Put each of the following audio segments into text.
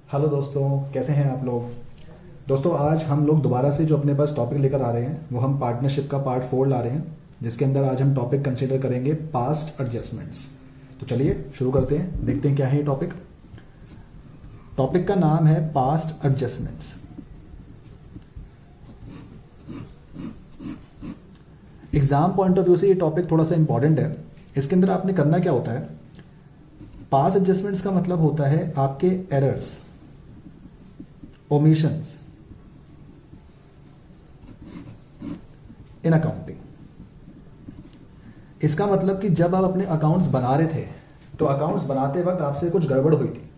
Hello दोस्तों, कैसे हैं आप लोग। दोस्तों आज हम लोग दोबारा से जो अपने पास टॉपिक लेकर आ रहे हैं वो हम पार्टनरशिप का पार्ट 4 ला रहे हैं, जिसके अंदर आज हम टॉपिक कंसीडर करेंगे पास्ट एडजस्टमेंट्स। तो चलिए शुरू करते हैं, देखते हैं क्या है ये टॉपिक। टॉपिक का नाम है past adjustments. Exam point of view से ये टॉपिक थोड़ा सा इंपॉर्टेंट है। इसके अंदर आपने करना क्या होता है, पास्ट एडजस्टमेंट्स का मतलब होता है आपके एरर्स, ओमिशंस इन अकाउंटिंग। इसका मतलब कि जब आप अपने अकाउंट्स बना रहे थे तो अकाउंट्स बनाते वक्त आपसे कुछ गड़बड़ हुई थी।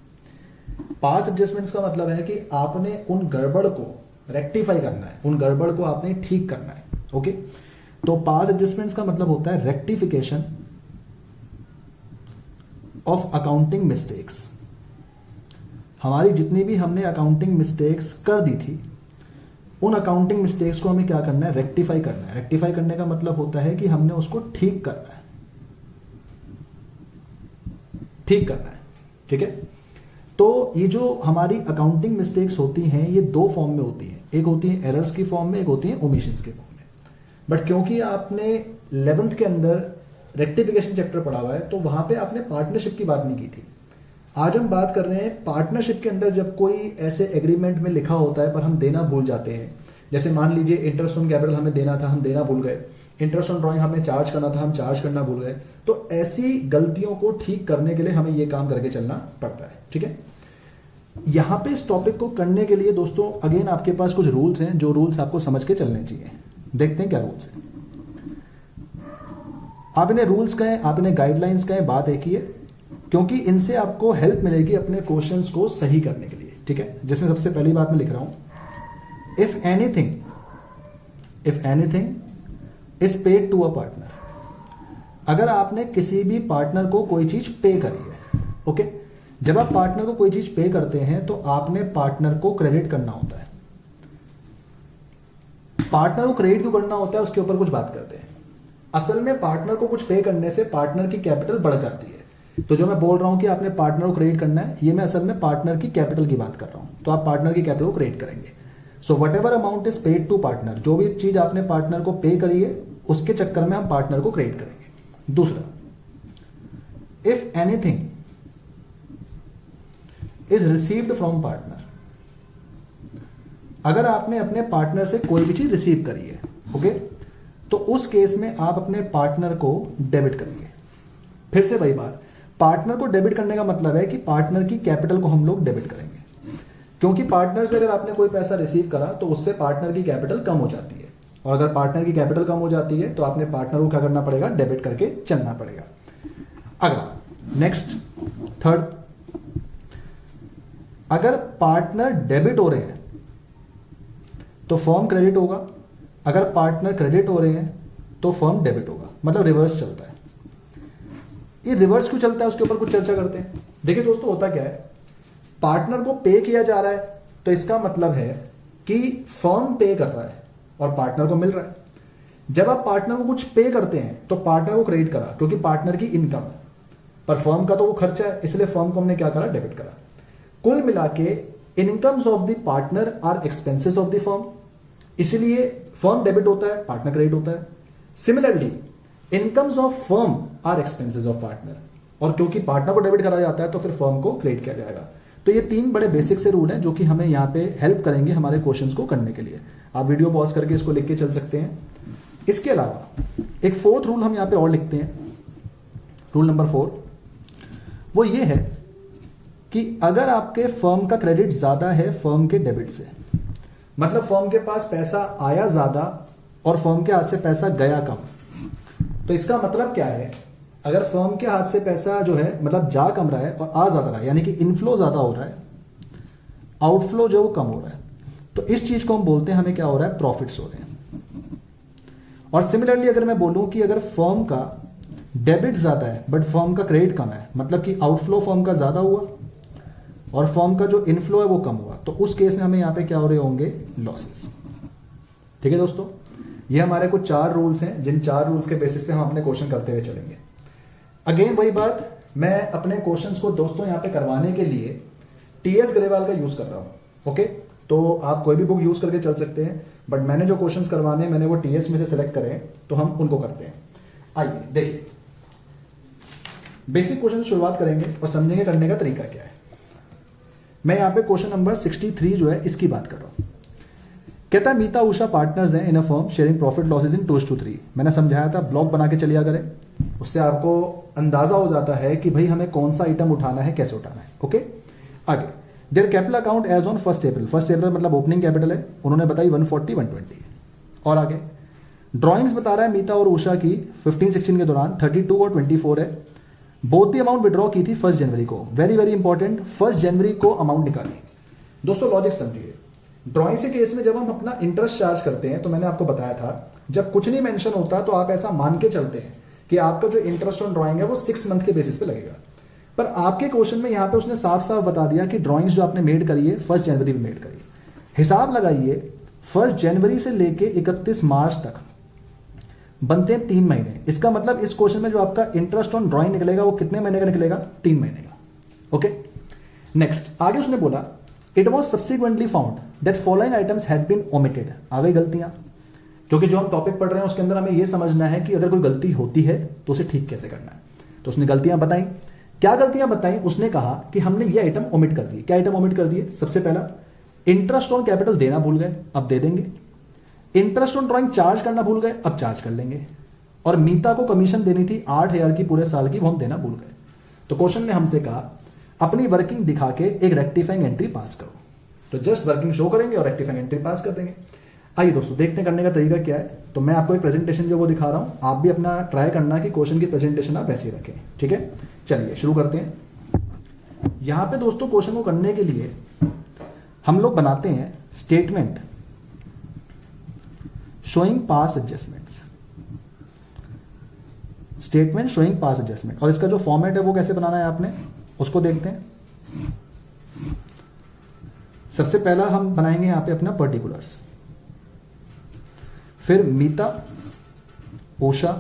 पास्ट एडजस्टमेंट्स का मतलब है कि आपने उन गड़बड़ को रेक्टिफाई करना है, उन गड़बड़ को आपने ठीक करना है। ओके, तो पास्ट एडजस्टमेंट्स का मतलब होता है रेक्टिफिकेशन ऑफ अकाउंटिंग मिस्टेक्स। हमारी जितनी भी हमने अकाउंटिंग मिस्टेक्स कर दी थी, उन अकाउंटिंग मिस्टेक्स को हमें क्या करना है, रेक्टिफाई करना है। रेक्टिफाई करने का मतलब होता है कि हमने उसको ठीक करना है, ठीक करना है। ठीक है, तो ये जो हमारी अकाउंटिंग मिस्टेक्स होती हैं ये दो फॉर्म में होती हैं, एक होती है एरर्स की फॉर्म में, एक होती है ओमिशंस के फॉर्म में। बट क्योंकि आपने 11th के अंदर रेक्टिफिकेशन चैप्टर पढ़ा हुआ है तो वहां पे आपने पार्टनरशिप की बात नहीं की थी। आज हम बात कर रहे हैं पार्टनरशिप के अंदर जब कोई ऐसे एग्रीमेंट में लिखा होता है पर हम देना भूल जाते हैं। जैसे मान लीजिए इंटरेस्ट ऑन कैपिटल हमें देना था, हम देना भूल गए। इंटरेस्ट ऑन ड्राइंग हमें चार्ज करना था, हम चार्ज करना भूल गए। तो ऐसी गलतियों को ठीक करने के लिए हमें ये काम करके चलना पड़ता है। ठीक है, यहां पे इस टॉपिक को करने के लिए दोस्तों अगेन आपके पास कुछ रूल्स हैं, जो रूल्स आपको समझ के चलने चाहिए। देखते हैं क्या रूल्स हैं। आप इन्हें रूल्स कहें, आप इन्हें गाइडलाइंस कहें, बात एक ही है, क्योंकि इनसे आपको हेल्प मिलेगी अपने क्वेश्चंस को सही करने के लिए। ठीक है, जिसमें सबसे पहली बात मैं लिख रहा हूं, if anything is paid to a partner. अगर आपने किसी भी पार्टनर को कोई चीज पे करी है, ओके, जब आप पार्टनर को कोई चीज पे करते हैं तो आपने पार्टनर को क्रेडिट करना होता है। पार्टनर को क्रेडिट क्यों करना होता है उसके ऊपर कुछ बात करते हैं। असल में पार्टनर को कुछ पे करने से पार्टनर की कैपिटल बढ़ जाती है। तो जो मैं बोल रहा हूं कि आपने पार्टनर को क्रेडिट करना है, ये मैं असल में पार्टनर की कैपिटल की बात कर रहा हूं। तो आप पार्टनर की कैपिटल को क्रेडिट करेंगे। So whatever amount is paid to partner, जो भी चीज आपने पार्टनर को पे करी है उसके चक्कर में हम पार्टनर को क्रेडिट करेंगे। दूसरा, if anything is received from partner. अगर आपने अपने पार्टनर से कोई भी चीज रिसीव करी है, ओके, तो उस केस में आप अपने पार्टनर को डेबिट करेंगे। फिर से वही बात, पार्टनर को डेबिट करने का मतलब है कि पार्टनर की कैपिटल को हम लोग डेबिट करेंगे, क्योंकि पार्टनर से अगर आपने कोई पैसा रिसीव करा तो उससे पार्टनर की कैपिटल कम हो जाती है, और अगर पार्टनर की कैपिटल कम हो जाती है तो आपने पार्टनर को क्या करना पड़ेगा, डेबिट करके चलना पड़ेगा। अगला, नेक्स्ट, थर्ड, अगर पार्टनर डेबिट हो रहे हैं तो फर्म क्रेडिट होगा, अगर पार्टनर क्रेडिट हो रहे हैं तो फर्म डेबिट होगा, मतलब रिवर्स चलता है। ये रिवर्स क्यों चलता है उसके ऊपर कुछ चर्चा करते हैं। देखिए दोस्तों, होता क्या है, पार्टनर को पे किया जा रहा है तो इसका मतलब है कि फर्म पे कर रहा है और पार्टनर को मिल रहा है। जब आप पार्टनर को कुछ पे करते हैं तो पार्टनर को क्रेडिट करा क्योंकि पार्टनर की इनकम है, पर फर्म का तो वो खर्चा है, इसलिए फर्म को हमने क्या करा, डेबिट करा। कुल मिला के incomes of the partner are expenses of the firm, इसलिए फर्म डेबिट होता है, पार्टनर क्रेडिट होता है। Similarly incomes of firm are expenses of partner, और क्योंकि पार्टनर को डेबिट करा जाता है तो फिर फर्म को क्रेडिट किया जाएगा। तो ये तीन बड़े बेसिक से रूल हैं जो कि हमें यहाँ पे हेल्प करेंगे हमारे क्वेश्चंस को करने के लिए। आप वीडियो पॉज करके इसको लिख के चल सकते हैं। इसके अलावा एक फोर्थ रूल हम यहाँ पे और लिखते हैं, रूल नंबर 4, वो ये है कि अगर आपके फर्म का क्रेडिट ज्यादा है फर्म के डेबिट से, मतलब फर्म के पास पैसा आया ज्यादा और फर्म के हाथ से पैसा गया कम, तो इसका मतलब क्या है, अगर फर्म के हाथ से पैसा जो है मतलब जा कम रहा है और आ ज्यादा रहा है, यानी कि इनफ्लो ज्यादा हो रहा है, आउटफ्लो जो कम हो रहा है, तो इस चीज को हम बोलते हैं हमें क्या हो रहा है, प्रॉफिट्स हो रहे हैं। और सिमिलरली अगर मैं बोलूं कि अगर फर्म का डेबिट ज्यादा है बट फर्म का क्रेडिट कम है, मतलब कि आउटफ्लो फर्म का ज्यादा हुआ और फर्म का जो इनफ्लो है वो कम हुआ, तो उस केस में हमें यहां पे क्या हो रहे होंगे, लॉसेस। ठीक है दोस्तों, ये हमारे कुछ 4 रूल्स हैं, जिन 4 रूल्स के बेसिस पे हम अपने क्वेश्चन करते हुए चलेंगे। अगेन वही बात, मैं अपने क्वेश्चंस को दोस्तों यहाँ पे करवाने के लिए टीएस ग्रेवाल का यूज कर रहा हूं। ओके, तो आप कोई भी बुक यूज करके चल सकते हैं, बट मैंने जो क्वेश्चंस करवाने मैंने वो टीएस में से सिलेक्ट करे हैं, तो हम उनको करते हैं। आइए देखिए, बेसिक क्वेश्चन शुरुआत करेंगे और समझेंगे करने का तरीका क्या है। मैं यहाँ पे क्वेश्चन नंबर 63 जो है इसकी बात कर रहा हूँ। कहता है मीता उषा पार्टनर्स हैं in a firm sharing profit losses in 2:3। मैंने समझाया था ब्लॉक बना के चलिया करें, उससे आपको अंदाजा हो जाता है कि भाई हमें कौन सा आइटम उठाना है, कैसे उठाना है। ओके, आगे their capital account as on 1 April. 1 अप्रैल मतलब ओपनिंग कैपिटल है, उन्होंने बताई 140 120। और आगे ड्रॉइंग्स बता रहा है मीता और उषा की 15-16 के दौरान 32 और 24 है। बोथ दी अमाउंट विड्रॉ की थी 1 जनवरी को। वेरी वेरी इंपॉर्टेंट, 1 जनवरी को अमाउंट निकाली। दोस्तों लॉजिक समझिए, ड्रॉइंग्स के केस में जब हम अपना इंटरेस्ट चार्ज करते हैं, तो मैंने आपको बताया था जब कुछ नहीं मेंशन होता तो आप ऐसा मान के चलते हैं कि आपका जो इंटरेस्ट ऑन ड्रॉइंग है वो 6 मंथ के बेसिस पे लगेगा। पर आपके क्वेश्चन में यहाँ पे उसने साफ साफ बता दिया कि ड्रॉइंग्स जो आपने मेड करी है 1 जनवरी में मेड करी। हिसाब लगाइए, 1 जनवरी से लेके 31 मार्च तक बनते हैं 3 महीने। इसका मतलब इस क्वेश्चन में जो आपका इंटरेस्ट ऑन ड्रॉइंग निकलेगा वो कितने महीने का निकलेगा? 3 महीने का। ओके, नेक्स्ट आगे उसने बोला it was subsequently found that following items had been omitted. आ गई गलतियां, क्योंकि जो हम टॉपिक पढ़ रहे हैं उसके अंदर हमें यह समझना है कि अगर कोई गलती होती है तो उसे ठीक कैसे करना है। तो उसने गलतियां बताई। क्या गलतियां बताई? उसने कहा कि हमने ये आइटम ओमिट कर दिए। क्या आइटम ओमिट कर दिए? सबसे पहला, इंटरेस्ट ऑन कैपिटल देना भूल गए, अब दे देंगे। इंटरेस्ट ऑन ड्रॉइंग चार्ज करना भूल गए, अब चार्ज कर लेंगे। और मीता को कमीशन देनी थी 8,000 की पूरे साल की, वो हम देना भूल गए। तो क्वेश्चन ने हमसे कहा अपनी वर्किंग दिखा के एक रेक्टिफाइंग एंट्री पास करो। तो जस्ट वर्किंग शो करेंगे और रेक्टिफाइंग एंट्री पास कर देंगे। आइए दोस्तों देखते करने का तरीका क्या है। तो मैं आपको एक प्रेजेंटेशन जो वो दिखा रहा हूं, आप भी अपना ट्राई करना कि क्वेश्चन की प्रेजेंटेशन आप ऐसे ही रखें। ठीक है, चलिए शुरू करते हैं। यहां पे दोस्तों क्वेश्चन को करने के लिए हम लोग बनाते हैं स्टेटमेंट शोइंग पास एडजस्टमेंट्स। स्टेटमेंट शोइंग पास एडजस्टमेंट, और इसका जो फॉर्मेट है वो कैसे बनाना है आपने, उसको देखते हैं। सबसे पहला हम बनाएंगे यहां पे अपना पर्टिकुलर्स, फिर मीता उषा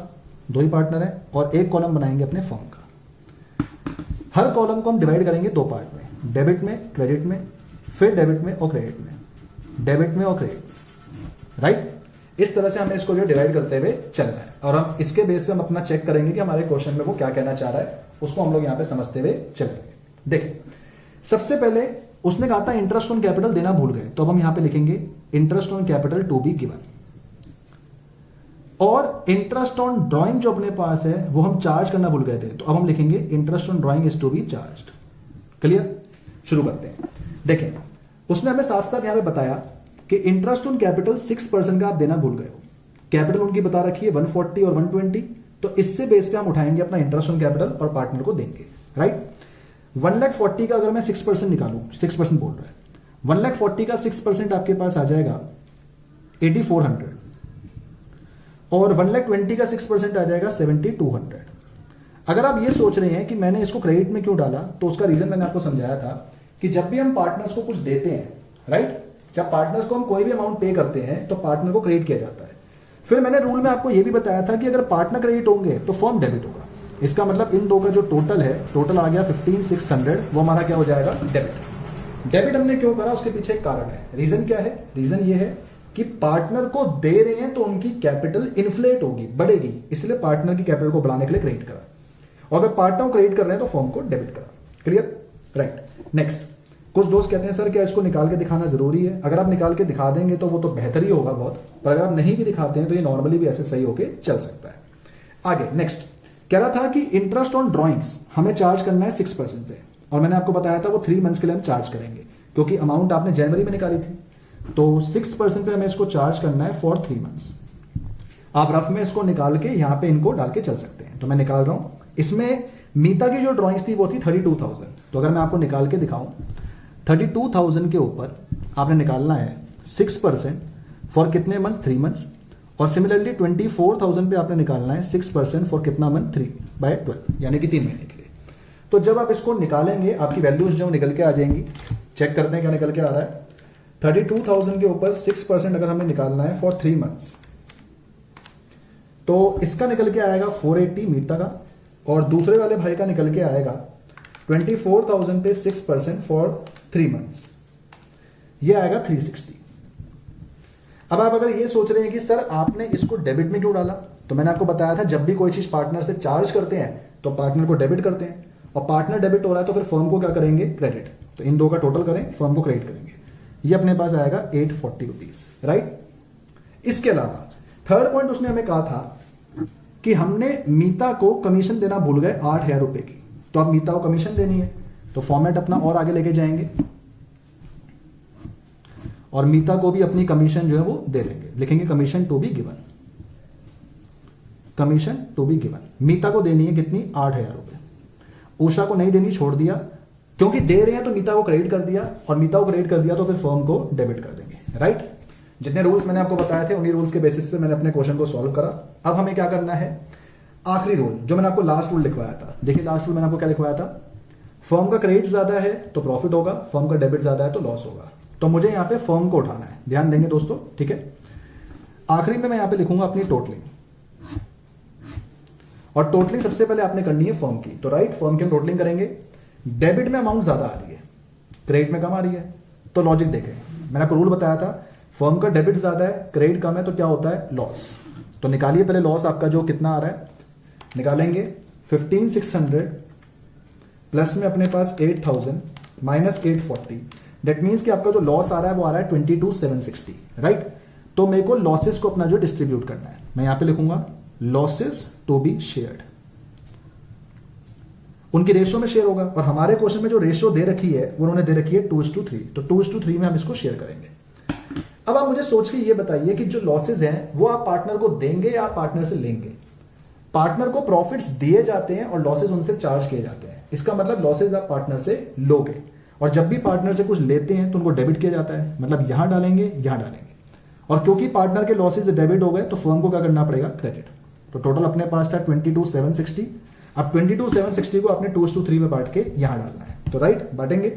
2 ही पार्टनर है, और एक कॉलम बनाएंगे अपने फॉर्म का। हर कॉलम को हम डिवाइड करेंगे 2 पार्ट में, डेबिट में क्रेडिट में, फिर डेबिट में और क्रेडिट में, डेबिट में और क्रेडिट। राइट, इस तरह से हमें इसको जो डिवाइड करते हुए चलना है, और हम इसके बेस पे हम अपना चेक करेंगे कि हमारे क्वेश्चन में वो क्या कहना चाह रहा है, उसको हम लोग यहां पे समझते हुए चलेंगे। देखिए सबसे पहले उसने कहा था इंटरेस्ट ऑन कैपिटल देना भूल गए, तो अब हम यहां पे लिखेंगे interest on capital to be given. और इंटरेस्ट ऑन ड्राइंग जो अपने पास है वो हम चार्ज करना भूल गए थे, तो अब हम लिखेंगे interest on drawing is to be charged. Clear, शुरू करते हैं। देखें उसने हमें साफ साफ यहां पे बताया कि इंटरेस्ट ऑन कैपिटल 6% का आप देना भूल गए हो। कैपिटल उनकी बता रखी है 140 और 120, तो इससे बेस पे हम उठाएंगे अपना इंटरेस्ट ऑन कैपिटल और पार्टनर को देंगे। राइट, 140 का अगर मैं 6% निकालूं, 6% बोल रहा है, 140 का 6% आपके पास आ जाएगा 8400, और 120 का 6% आ जाएगा 7200। अगर आप ये सोच रहे हैं कि मैंने इसको क्रेडिट में क्यों डाला, तो उसका रीजन मैंने आपको समझाया था कि जब भी हम पार्टनर्स को कुछ देते हैं, राइट, जब पार्टनर्स को हम कोई भी अमाउंट पे करते हैं तो पार्टनर को क्रेडिट किया जाता है। फिर मैंने रूल में आपको यह भी बताया था कि अगर पार्टनर क्रेडिट होंगे तो फर्म डेबिट होगा। इसका मतलब इन दो का जो टोटल है, टोटल आ गया 15,600, वो हमारा क्या हो जाएगा? डेबिट। डेबिट हमने क्यों करा, उसके पीछे एक कारण है। रीजन क्या है? रीजन ये है कि पार्टनर को दे रहे हैं तो उनकी कैपिटल इन्फ्लेट होगी, बढ़ेगी, इसलिए पार्टनर की कैपिटल को बढ़ाने के लिए क्रेडिट करा। और अगर पार्टनर को क्रेडिट कर रहे हैं तो फर्म को डेबिट करा। Clear, right. नेक्स्ट, कुछ दोस्त कहते हैं सर क्या इसको निकाल के दिखाना जरूरी है? अगर आप निकाल के दिखा देंगे तो वो तो बेहतर ही होगा बहुत, पर अगर आप नहीं भी दिखाते हैं तो ये नॉर्मली भी ऐसे सही होके चल सकता है। आगे नेक्स्ट कह रहा था कि इंटरेस्ट ऑन ड्रॉइंग्स हमें चार्ज करना है 6% पे, और मैंने आपको बताया था वो 3 मंथ्स के लिए हम चार्ज करेंगे, क्योंकि अमाउंट आपने जनवरी में निकाली थी, तो 6% पे हमें इसको चार्ज करना है फॉर 3 मंथ्स। आप रफ में इसको निकाल के यहां पे इनको डाल के चल सकते हैं। तो मैं निकाल रहा हूं, इसमें मीता की जो ड्रॉइंग्स थी वो थी 32,000। तो अगर मैं आपको निकाल के दिखाऊं, 32,000 के ऊपर आपने निकालना है 6% फॉर कितने मंथ्स? 3 मंथ्स। और सिमिलरली 24,000 पे आपने निकालना है 6% फॉर कितना मंथ? 3/12, यानी कि 3 महीने के लिए। तो जब आप इसको निकालेंगे आपकी वैल्यूज जो निकल के आ जाएंगी। चेक करते हैं क्या निकल के आ रहा है। 32,000 के ऊपर 6% अगर हमें निकालना है फॉर 3 मंथ्स, तो इसका निकल के आएगा 480 मीता का, और दूसरे वाले भाई का निकल के आएगा 24,000 पे 6% फॉर 3 months, ये आएगा 360। अब आप अगर ये सोच रहे हैं कि सर आपने इसको डेबिट में क्यों डाला, तो मैंने आपको बताया था जब भी कोई चीज पार्टनर से चार्ज करते हैं तो पार्टनर को डेबिट करते हैं, और पार्टनर डेबिट हो रहा है तो फिर फर्म को क्या करेंगे, क्रेडिट। तो इन दो का टोटल करें, फर्म को क्रेडिट करेंगे, ये अपने पास आएगा 840 रुपीज, राइट। इसके अलावा थर्ड पॉइंट उसने हमें कहा था कि हमने मीता को कमीशन देना भूल गए 8,000 रुपए की, तो अब मीता को कमीशन देनी है, तो फॉर्मेट अपना और आगे लेके जाएंगे और मीता को भी अपनी कमीशन जो है वो दे देंगे, लिखेंगे commission to be given, commission to be given. Meeta को देनी है कितनी, 8,000 रुपए। उषा को नहीं देनी, छोड़ दिया, क्योंकि दे रहे हैं तो मीता को क्रेडिट कर दिया, और मीता को क्रेडिट कर दिया तो फिर फर्म को डेबिट कर देंगे, राइट। जितने रूल्स मैंने आपको बताए थे उन्हीं रूल्स के बेसिस पे मैंने अपने क्वेश्चन को सॉल्व करा। अब हमें क्या करना है, आखिरी रूल जो मैंने आपको लास्ट रूल लिखवाया था, देखिए लास्ट रूल मैंने आपको क्या लिखवाया था, फर्म का क्रेडिट ज्यादा है तो प्रॉफिट होगा, फर्म का डेबिट ज्यादा है तो लॉस होगा। तो मुझे यहाँ पे फर्म को उठाना है, ध्यान देंगे दोस्तों, ठीक है। आखिरी में मैं यहाँ पे लिखूंगा अपनी टोटलिंग, और टोटलिंग सबसे पहले आपने करनी है फर्म की, तो राइट फर्म की हम टोटलिंग करेंगे। डेबिट में अमाउंट ज्यादा आ रही है, क्रेडिट में कम आ रही है, तो लॉजिक देखें, मैंने आपको रूल बताया था, फर्म का डेबिट ज्यादा है क्रेडिट कम है तो क्या होता है, लॉस। तो निकालिए पहले लॉस आपका जो कितना आ रहा है, निकालेंगे 15,600 प्लस में अपने पास 8,000 माइनस 840, दैट मीन्स कि आपका जो लॉस आ रहा है वो आ रहा है 22,760, राइट। तो मेरे को लॉसेस को अपना जो डिस्ट्रीब्यूट करना है, मैं यहां पे लिखूंगा लॉसेस टू बी शेयर्ड, उनकी रेशियो में शेयर होगा, और हमारे क्वेश्चन में जो रेशियो दे रखी है वो उन्होंने दे रखी है 2:3, तो 2:3 में हम इसको शेयर करेंगे। अब आप मुझे सोच के ये बताइए कि जो लॉसेज हैं वो आप पार्टनर को देंगे या आप पार्टनर से लेंगे। पार्टनर को प्रॉफिट्स दिए जाते हैं और लॉसेज उनसे चार्ज किए जाते हैं, इसका मतलब लॉसेज आप पार्टनर से लोगे, और जब भी पार्टनर से कुछ लेते हैं तो उनको डेबिट किया जाता है, मतलब यहां डालेंगे यहां डालेंगे, और क्योंकि पार्टनर के लॉसेज डेबिट हो गए तो फर्म को क्या करना पड़ेगा, क्रेडिट। तो टोटल अपने पास था 22,760, अब 22,760 को आपने 2:3 में बांट के यहां डालना है, तो राइट बांटेंगे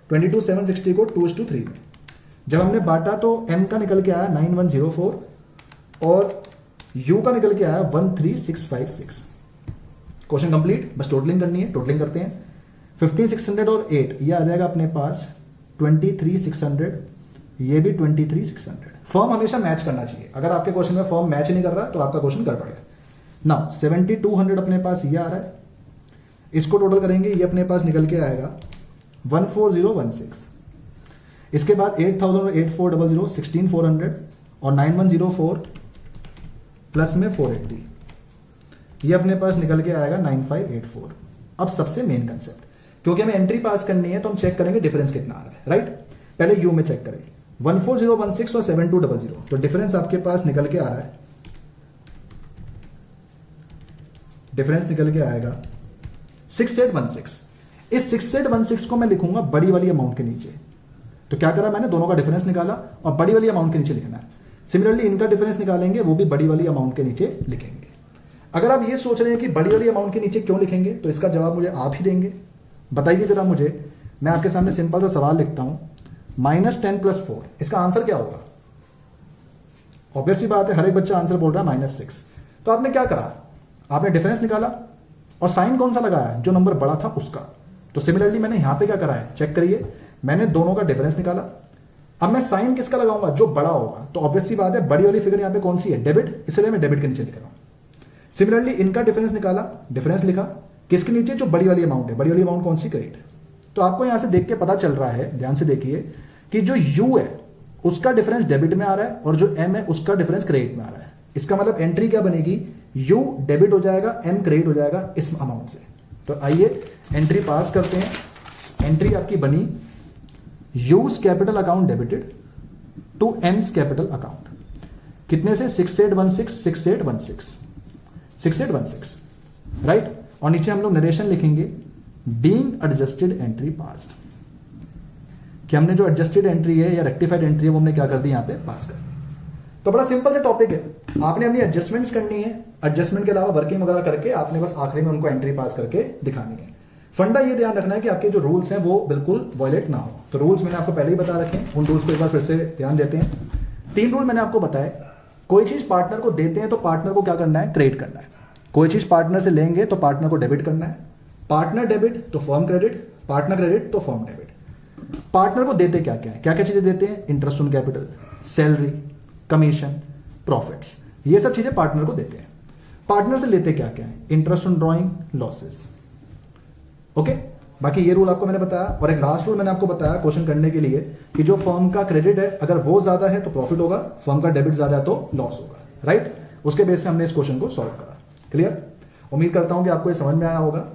22,760 को 2:3 में। जब हमने बांटा तो M का निकल के आया 9104 और U का निकल के आया 13,656। क्वेश्चन कंप्लीट, बस टोटलिंग करनी है, टोटलिंग करते हैं। 15,600 और 8 ये आ जाएगा अपने पास 23,600, ये भी 23,600। फर्म हमेशा मैच करना चाहिए, अगर आपके क्वेश्चन में फर्म मैच नहीं कर रहा तो आपका क्वेश्चन गड़बड़ है। नाउ 7,200 अपने पास ये आ रहा है, इसको टोटल करेंगे, ये अपने पास निकल के आएगा 14016। इसके बाद 8,000 और 8,400 16,400 और 9,104 प्लस में 480, ये अपने पास निकल के आएगा 9,584। अब सबसे मेन कंसेप्ट, क्योंकि हमें एंट्री पास करनी है तो हम चेक करेंगे डिफरेंस कितना आ रहा है, राइट। पहले यू में चेक करें, 14016 और 7200, तो डिफरेंस आपके पास निकल के आ रहा है, डिफरेंस निकल के आएगा 6816। इस 6816 को मैं लिखूंगा बड़ी वाली अमाउंट के नीचे, तो क्या करा मैंने, दोनों का डिफरेंस निकाला और बड़ी वाली अमाउंट के नीचे लिखना है। सिमिलरली इनका डिफरेंस निकालेंगे, वो भी बड़ी वाली अमाउंट के नीचे लिखेंगे। अगर आप ये सोच रहे हैं कि बड़ी वाली अमाउंट के नीचे क्यों लिखेंगे, तो इसका जवाब मुझे आप ही देंगे, बताइए जरा मुझे। मैं आपके सामने सिंपल सा सवाल लिखता हूं, -10 + 4, इसका आंसर क्या होगा। ऑब्वियस सी बात है, हर एक बच्चा आंसर बोल रहा है -6। तो आपने क्या करा, आपने डिफरेंस निकाला और साइन कौन सा लगाया, जो नंबर बड़ा था उसका। तो सिमिलरली मैंने यहां पे क्या करा है, चेक करिए, मैंने दोनों का डिफरेंस निकाला। अब मैं साइन किसका लगाऊंगा, जो बड़ा होगा, तो ऑब्वियस सी बात है बड़ी वाली फिगर यहां पे कौन सी है, डेबिट, इसलिए मैं डेबिट के नीचे लिख रहा हूं। सिमिलरली इनका डिफरेंस निकाला, डिफरेंस लिखा, किसके नीचे, जो बड़ी वाली अमाउंट है, बड़ी वाली अमाउंट कौन सी, क्रेडिट। तो आपको यहां से देख के पता चल रहा है, ध्यान से देखिए, कि जो यू है उसका डिफरेंस डेबिट में आ रहा है और जो एम है उसका डिफरेंस क्रेडिट में आ रहा है। इसका मतलब एंट्री क्या बनेगी, यू डेबिट हो जाएगा, एम क्रेडिट हो जाएगा इस अमाउंट से। तो आइए एंट्री पास करते हैं। एंट्री आपकी बनी, Y's capital account debited to M's capital account, कितने से, 6816 6816 6816, राइट। और नीचे हम लोग नरेशन लिखेंगे, बीइंग एडजस्टेड एंट्री पास्ड, कि हमने जो एडजस्टेड एंट्री है या रेक्टिफाइड एंट्री है वो हमने क्या कर दी, यहां पे पास कर दी। तो बड़ा सिंपल सा टॉपिक है, आपने अपनी एडजस्टमेंट्स करनी है, एडजस्टमेंट के अलावा वर्किंग वगैरह करके आपने बस आखिरी में उनको एंट्री पास करके दिखानी है। फंडा ये ध्यान रखना है कि आपके जो रूल्स हैं वो बिल्कुल वायलेट ना हो। तो रूल्स मैंने आपको पहले ही बता रखे हैं, उन रूल्स को एक बार फिर से ध्यान देते हैं। 3 रूल मैंने आपको बताए, कोई चीज पार्टनर को देते हैं तो पार्टनर को क्या करना है, क्रेडिट करना है। कोई चीज पार्टनर से लेंगे तो पार्टनर को डेबिट करना है। पार्टनर डेबिट तो फर्म क्रेडिट, पार्टनर क्रेडिट तो फर्म डेबिट। पार्टनर को देते क्या क्या है, क्या क्या चीजें देते हैं, interest on capital, salary, commission, profits, ये सब चीजें पार्टनर को देते हैं। पार्टनर से लेते क्या क्या है, interest on drawing, losses. Okay, बाकी ये रूल आपको मैंने बताया। और एक लास्ट रूल मैंने आपको बताया क्वेश्चन करने के लिए कि जो फर्म का क्रेडिट है अगर वो ज्यादा है तो प्रॉफिट होगा, फर्म का डेबिट ज्यादा है तो लॉस होगा, राइट। उसके बेस पे हमने इस क्वेश्चन को सॉल्व करा। क्लियर? उम्मीद करता हूं कि आपको ये समझ में आया होगा।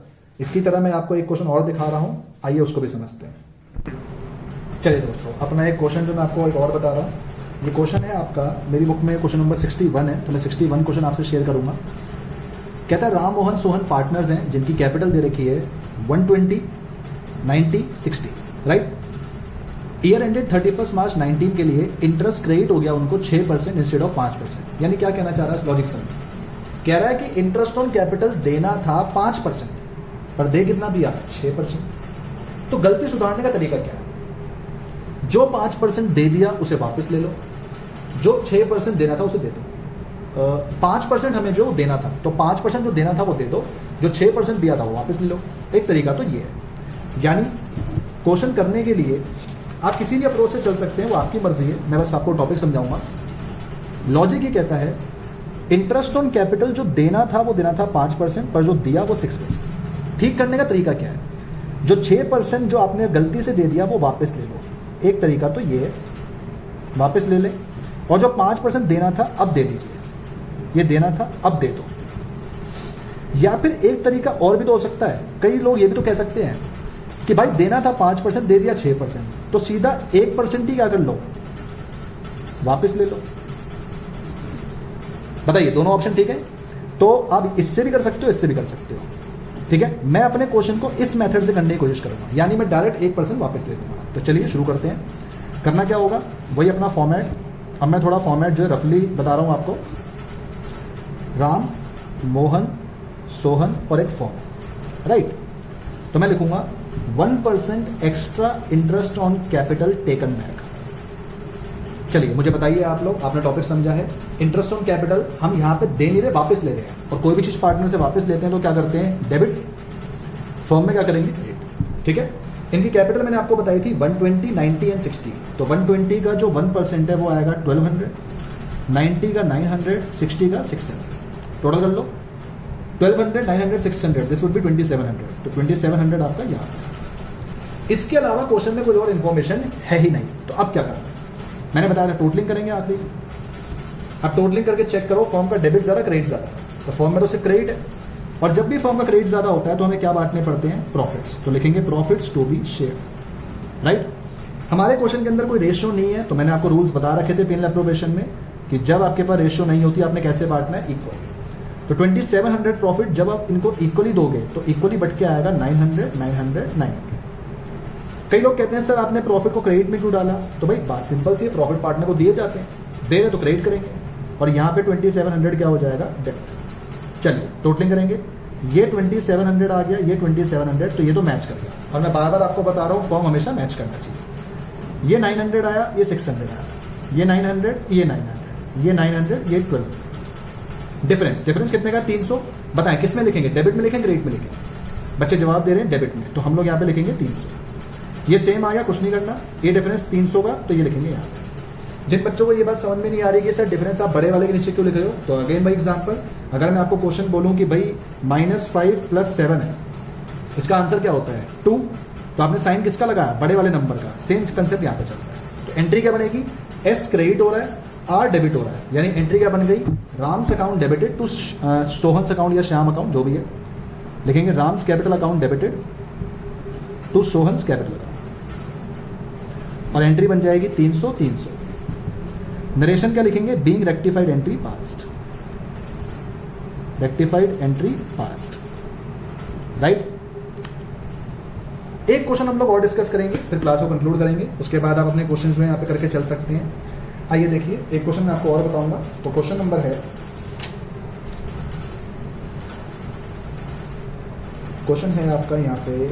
इसकी तरह मैं आपको एक क्वेश्चन और दिखा रहा हूं, आइए उसको भी समझते हैं। चलिए दोस्तों, अपना एक क्वेश्चन जो मैं आपको एक और बता रहा हूँ, ये क्वेश्चन है आपका मेरी बुक में क्वेश्चन नंबर 61 है, तो मैं 61 क्वेश्चन आपसे शेयर करूंगा। कहता है राम मोहन सोहन पार्टनर्स हैं जिनकी कैपिटल दे रखी है 120, 90, 60, राइट। ईयर एंडेड 31 मार्च 19 के लिए इंटरेस्ट क्रेडिट हो गया उनको 6% इंस्टेड ऑफ 5%। यानी क्या कहना चाह रहा है, लॉजिक समझ। कह रहा है कि इंटरेस्ट ऑन कैपिटल देना था 5%, पर दे कितना दिया, 6%। तो गलती सुधारने का तरीका क्या है, जो 5% दे दिया उसे वापस ले लो, जो 6% देना था उसे दे दो। 5% हमें जो देना था, तो 5% जो देना था वो दे दो, जो 6% दिया था वो वापस ले लो। एक तरीका तो ये है। यानी क्वेश्चन करने के लिए आप किसी भी अप्रोच से चल सकते हैं, वो आपकी मर्जी है, मैं बस आपको टॉपिक समझाऊंगा। लॉजिक ये कहता है इंटरेस्ट ऑन कैपिटल जो देना था वो देना था 5%, पर जो दिया वो 6%। ठीक करने का तरीका क्या है, जो 6% जो आपने गलती से दे दिया वो वापस ले लो। एक तरीका तो ये है, वापस ले लें, और जो 5% देना था अब दे दीजिए, ये देना था अब दे दो। या फिर एक तरीका और भी तो हो सकता है, कई लोग ये भी तो कह सकते हैं कि भाई देना था 5%, दे दिया 6%, तो सीधा 1% ही क्या कर लो, वापस ले लो। बताइए, दोनों ऑप्शन ठीक है? तो आप इससे भी कर सकते हो, इससे भी कर सकते हो, ठीक है। मैं अपने क्वेश्चन को इस मेथड से करने की कोशिश करूंगा, यानी मैं डायरेक्ट 1% वापस ले दूंगा। तो चलिए शुरू करते हैं। करना क्या होगा, वही अपना फॉर्मेट। अब मैं थोड़ा फॉर्मेट जो है रफली बता रहा हूं आपको। राम, मोहन, सोहन और एक फॉर्म, राइट। तो मैं लिखूंगा 1% extra interest on capital taken back. चलिए मुझे बताइए आप लोग, आपने टॉपिक समझा है। इंटरेस्ट ऑन कैपिटल हम यहाँ पे दे नहीं रहे, वापस ले रहे हैं। और कोई भी चीज़ पार्टनर से वापस लेते हैं तो क्या करते हैं, डेबिट। फर्म में क्या करेंगे, क्रेडिट, ठीक है। इनकी कैपिटल मैंने आपको बताई थी 120, 90 एंड 60। तो 120 का जो 1% है वो आएगा 1200, 90 का 900, 60 का 600। टोटल कर लो 1200, 900, 600, दिस वुड बी 2700। तो 2700 आपका यहाँ है। इसके अलावा क्वेश्चन में कोई और इन्फॉर्मेशन है ही नहीं। तो अब क्या करना, मैंने बताया था टोटलिंग करेंगे आखिरी। अब टोटलिंग करके चेक करो फर्म का डेबिट ज़्यादा, क्रेडिट ज़्यादा। तो फर्म में तो सिर्फ क्रेडिट है, और जब भी फर्म का क्रेडिट ज़्यादा होता है तो हमें क्या बांटने पड़ते हैं, प्रॉफिट्स। तो लिखेंगे profits to be share, right. हमारे क्वेश्चन के अंदर कोई रेशियो नहीं है, तो मैंने आपको रूल्स बता रखे थे पेनल एप्रोप्रिएशन में कि जब आपके पास रेशियो नहीं होती आपने कैसे बांटना है, इक्वल। तो 2700 प्रॉफिट जब आप इनको इक्वली दोगे तो इक्वली बढ़ के आएगा 900, 900, 900। कई लोग कहते हैं सर आपने प्रॉफिट को क्रेडिट में क्यों डाला, तो भाई बात सिंपल सी है, प्रॉफिट पार्टनर को दिए जाते हैं, दे रहे तो क्रेडिट करेंगे, और यहाँ पे 2700 क्या हो जाएगा, डेबिट। चलिए टोटलिंग करेंगे, ये 2700 आ गया, ये 2700, तो ये तो मैच कर गया। और मैं बार बार आपको बता रहा हूँ फॉर्म हमेशा मैच करना चाहिए। ये 900 आया, ये 600 आया, ये 900, ये 900, ये 900, ये 1200। डिफरेंस कितने का, 300। बताएं किस में लिखेंगे, डेबिट में लिखेंगे, क्रेडिट में लिखेंगे। बच्चे जवाब दे रहे हैं डेबिट में, तो हम लोग यहाँ पे लिखेंगे 300। ये सेम आ गया, कुछ नहीं करना, ये डिफरेंस 300 का, तो ये लिखेंगे यहाँ पे। जिन बच्चों को ये बात समझ में नहीं आ रही कि सर डिफरेंस आप बड़े वाले के नीचे क्यों लिख रहे हो, तो अगेन भाई एग्जांपल, अगर मैं आपको क्वेश्चन बोलूँ कि भाई -5 + 7 है, इसका आंसर क्या होता है 2, तो आपने साइन किसका लगाया, बड़े वाले नंबर का। सेम कंसेप्ट यहाँ पे चलता है। तो एंट्री क्या बनेगी, एस क्रेडिट हो रहा है, आर डेबिट हो रहा है, यानी एंट्री क्या बन गई, Ram's account debited to Sohan's account या श्याम अकाउंट जो भी है, लिखेंगे Ram's capital account debited to Sohan's capital account, और एंट्री बन जाएगी 300, 300। नरेशन क्या लिखेंगे, being rectified entry passed, rectified entry passed, right. एक क्वेश्चन हम लोग और डिस्कस करेंगे, फिर क्लास को कंक्लूड करेंगे। उसके बाद आप अपने क्वेश्चन जो है यहाँ पे करके चल सकते हैं। आइए देखिए, एक क्वेश्चन मैं आपको और बताऊंगा। तो क्वेश्चन नंबर है, क्वेश्चन है आपका यहाँ पे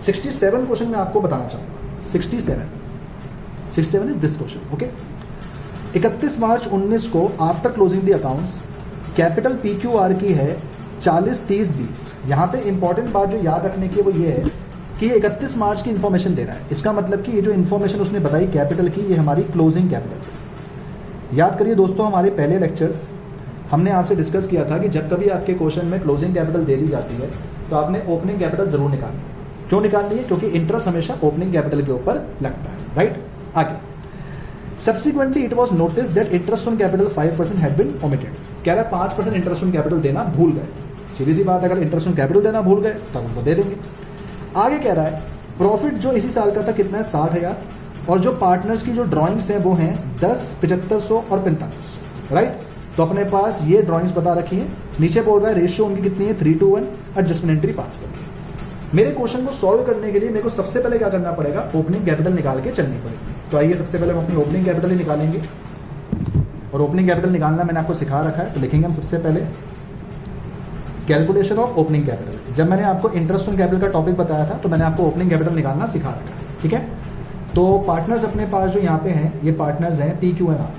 67 क्वेश्चन मैं आपको बताना चाहूंगा। 67 इज दिस क्वेश्चन, ओके। 31 मार्च 19 को after closing the accounts capital PQR की है 40, 30, 20। यहाँ पे इंपॉर्टेंट बात जो याद रखने की वो ये है कि 31 मार्च की इन्फॉर्मेशन दे रहा है, इसका मतलब कि ये जो इन्फॉर्मेशन उसने बताई कैपिटल की, ये हमारी क्लोजिंग कैपिटल से। याद करिए दोस्तों, हमारे पहले लेक्चर्स हमने आपसे डिस्कस किया था कि जब कभी आपके क्वेश्चन में क्लोजिंग कैपिटल दे दी जाती है तो आपने ओपनिंग कैपिटल जरूर निकालनी है। क्यों निकालनी है? क्योंकि इंटरेस्ट हमेशा ओपनिंग कैपिटल के ऊपर लगता है, राइट। आगे, subsequently it was notice that interest on capital 5% had been omitted. कह रहा है 5% इंटरेस्ट ऑन कैपिटल देना भूल गए। सीधी सी बात, अगर इंटरेस्ट ऑन कैपिटल देना भूल गए तब उनको दे देंगे। आगे कह रहा है प्रॉफिट जो इसी साल का था कितना है, 60,000, और जो पार्टनर्स की जो ड्राइंग्स हैं वो हैं 10, 7500 और 4500, राइट। तो अपने पास ये ड्राइंग्स बता रखी है। नीचे बोल रहा है रेशियो उनकी कितनी है, 3:1, एडजस्टमेंट एंट्री पास करनी है। मेरे क्वेश्चन को सॉल्व करने के लिए मेरे को सबसे पहले क्या करना पड़ेगा, ओपनिंग कैपिटल निकाल के चलनी पड़ेगी। तो आइए सबसे पहले हम अपनी ओपनिंग कैपिटल ही निकालेंगे, और ओपनिंग कैपिटल निकालना मैंने आपको सिखा रखा है। तो लिखेंगे हम सबसे पहले कैलकुलेशन ऑफ ओपनिंग कैपिटल। जब मैंने आपको इंटरेस्ट ऑन कैपिटल का टॉपिक बताया था तो मैंने आपको ओपनिंग कैपिटल निकालना सिखा रखा है, ठीक है। तो पार्टनर्स अपने पास जो यहाँ पे हैं, ये पार्टनर्स हैं PQNR।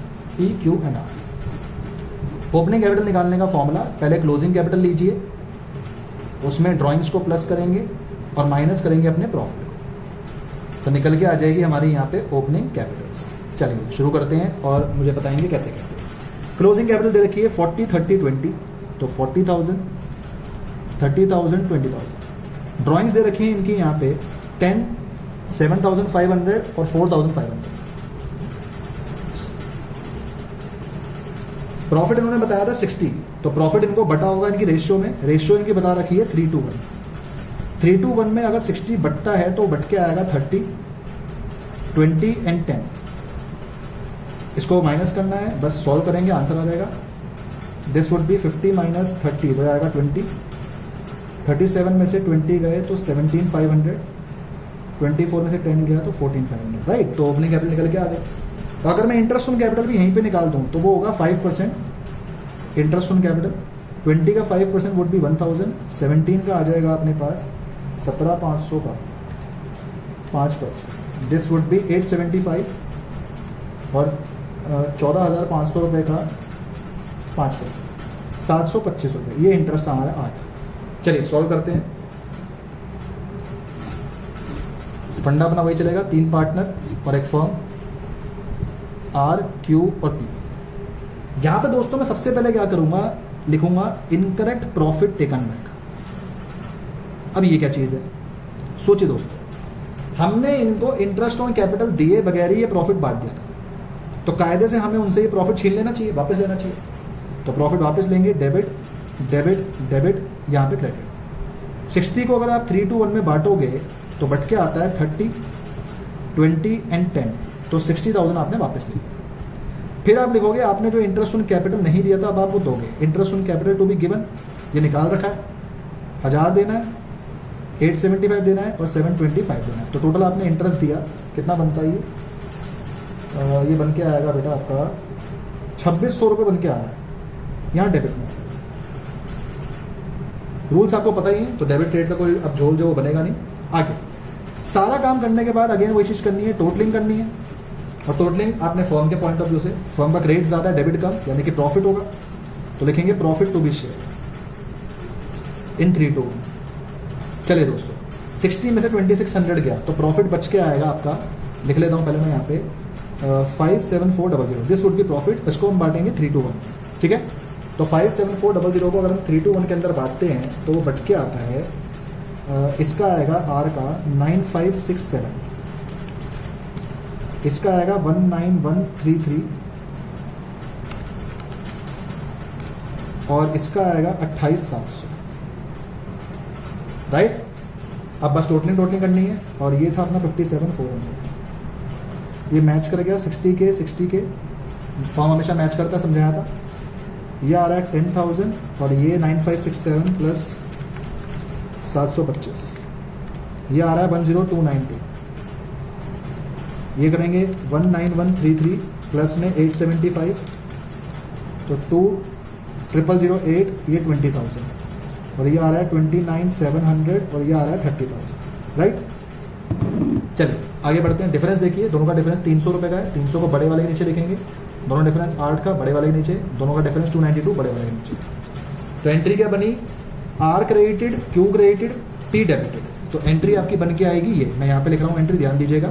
ओपनिंग कैपिटल निकालने का फॉर्मूला, पहले क्लोजिंग कैपिटल लीजिए, उसमें ड्राइंग्स को प्लस करेंगे और माइनस करेंगे अपने प्रॉफिट को, तो निकल के आ जाएगी हमारी यहाँ पे ओपनिंग कैपिटल्स। चलिए शुरू करते हैं और मुझे बताएंगे कैसे कैसे। क्लोजिंग कैपिटल दे रखी है 40, 30, 20, तो 40,000, 30,000, 20,000। ड्राइंग्स दे रखी हैं इनकी यहाँ पे 10, 7,500 और 4,500। प्रॉफिट इन्होंने बताया था 60, तो प्रॉफिट इनको बटा होगा इनकी रेशियो में। रेशियो इनकी बता रखी है 3:1। 3:1 में अगर 60 बटता है तो बट के आएगा 30, 20 एंड 10। इसको माइनस करना है, बस सॉल्व करेंगे, आंसर आ जाएगा। दिस वुड बी 50 माइनस 30, तो आएगा 20। 37 में से 20 गए तो 17,500, 24 में से 10 गया तो 14,500, राइट। तो ओपनिंग कैपिटल निकल के आ गए। तो अगर मैं इंटरेस्ट ऑन कैपिटल भी यहीं पे निकाल दूं तो वो होगा 5% इंटरेस्ट ऑन कैपिटल। 20 का 5% वुड बी 1,000, 17 का आ जाएगा अपने पास 17,500 का 5%, दिस वुड बी 875, और 14,500 रुपये का 5%, 725 रुपये, ये इंटरेस्ट हमारा आ गया। चलिए सॉल्व करते हैं। फंडा अपना वही चलेगा, 3 पार्टनर और एक फर्म, R, Q और P। यहाँ पे दोस्तों मैं सबसे पहले क्या करूँगा, लिखूंगा इनकरेक्ट प्रॉफिट टेकन बैक। अब ये क्या चीज़ है, सोचिए दोस्तों, हमने इनको इंटरेस्ट ऑन कैपिटल दिए बगैर ही ये प्रॉफिट बांट दिया था, तो कायदे से हमें उनसे ये प्रॉफिट छीन लेना चाहिए, वापस लेना चाहिए। तो प्रॉफिट वापस लेंगे, डेबिट डेबिट डेबिट, यहाँ पे क्रेडिट। 60 को अगर आप 3:1 में बांटोगे तो बट के आता है 30, 20 एंड 10, तो 60,000 आपने वापस लिया। फिर आप लिखोगे आपने जो इंटरेस्ट ऑन कैपिटल नहीं दिया था अब आप वो दोगे। Interest on capital to be given, ये निकाल रखा है, 1000 देना है, 875 देना है और 725 देना है। तो टोटल आपने इंटरेस्ट दिया, कितना बनता है ये बन के आएगा बेटा आपका 2600 रुपये बन के आ रहा है, यहाँ डेबिट में। रूल्स आपको पता ही है, तो डेबिट क्रेडिट का कोई अब झोल जो वो बनेगा नहीं। आगे सारा काम करने के बाद अगेन वही चीज़ करनी है, टोटलिंग करनी है। और टोटलिंग आपने फर्म के पॉइंट ऑफ व्यू से, फर्म का क्रेडिट ज़्यादा है, डेबिट कम, यानी कि प्रॉफिट होगा, तो लिखेंगे profit to be share in 3:1। चलिए दोस्तों 60 में से 2600 गया तो प्रॉफिट बच के आएगा आपका, लिख लेता हूँ पहले मैं यहाँ पे 57400, दिस वुड बी प्रॉफिट। इसको हम बांटेंगे 3:1, ठीक है। तो 57400 को अगर हम 3:1 के अंदर बांटते हैं तो वो बट के आता है, इसका आएगा आर का 9567, इसका आएगा 19133 और इसका आएगा 28700, राइट। अब बस टोटलिंग करनी है, और ये था अपना 57,400, ये मैच कर गया 60 के फॉर्म हमेशा मैच करता है, समझाया था। ये आ रहा है 10,000 और ये 9567 प्लस 725, ये आ रहा है 10292, ये करेंगे 19133 प्लस में 875, तो 2,008, ये 20,000 और ये आ रहा है 29,700 और ये आ रहा है 30,000, राइट। चलिए आगे बढ़ते हैं। डिफरेंस देखिए, दोनों का डिफरेंस 300 रुपये का है। 300 को बड़े वाले के नीचे लिखेंगे, दोनों डिफरेंस 8 का बड़े वाले के नीचे, दोनों का डिफरेंस 292 बड़े वाले के नीचे। तो एंट्री क्या बनी, R credited, Q credited, P debited. तो एंट्री आपकी बन के आएगी ये, मैं यहाँ पे लिख रहा हूँ एंट्री, ध्यान दीजिएगा।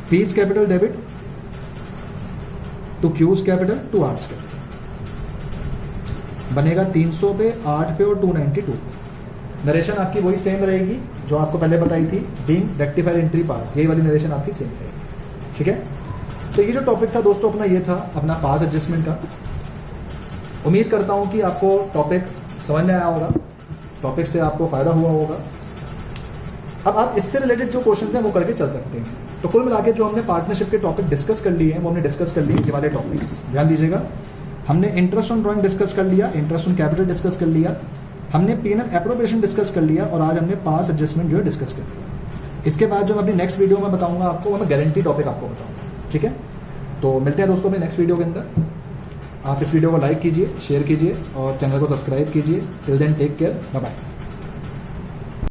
P's capital debit to Q's capital to R's capital बनेगा 300 पे, 8 पे और 292। नरेशन आपकी वही सेम रहेगी जो आपको पहले बताई थी, बीइंग रेक्टिफाइड एंट्री पास, यही वाली नरेशन आपकी सेम रहेगी। ठीक है, तो ये जो टॉपिक था दोस्तों अपना, ये था अपना पास एडजस्टमेंट का। उम्मीद करता हूँ कि आपको टॉपिक समझ में आया होगा, टॉपिक से आपको फ़ायदा हुआ होगा। अब आप इससे रिलेटेड जो क्वेश्चन हैं वो करके चल सकते हैं। तो कुल मिला के जो हमने पार्टनरशिप के टॉपिक डिस्कस कर लिए हैं वो हमने डिस्कस कर लिए, ये वाले टॉपिक्स ध्यान दीजिएगा। हमने इंटरेस्ट ऑन ड्राइंग डिस्कस कर लिया, इंटरेस्ट ऑन कैपिटल डिस्कस कर लिया, हमने P&L एप्रोप्रिएशन डिस्कस कर लिया, और आज हमने पास एडजस्टमेंट जो है डिस्कस कर लिया। इसके बाद जो मैं अपनी नेक्स्ट वीडियो में बताऊंगा आपको, वो मैं गारंटी टॉपिक आपको बताऊंगा। ठीक है, तो मिलते हैं दोस्तों अपने नेक्स्ट वीडियो के अंदर। आप इस वीडियो को लाइक कीजिए, शेयर कीजिए और चैनल को सब्सक्राइब कीजिए। Till then take care, bye bye.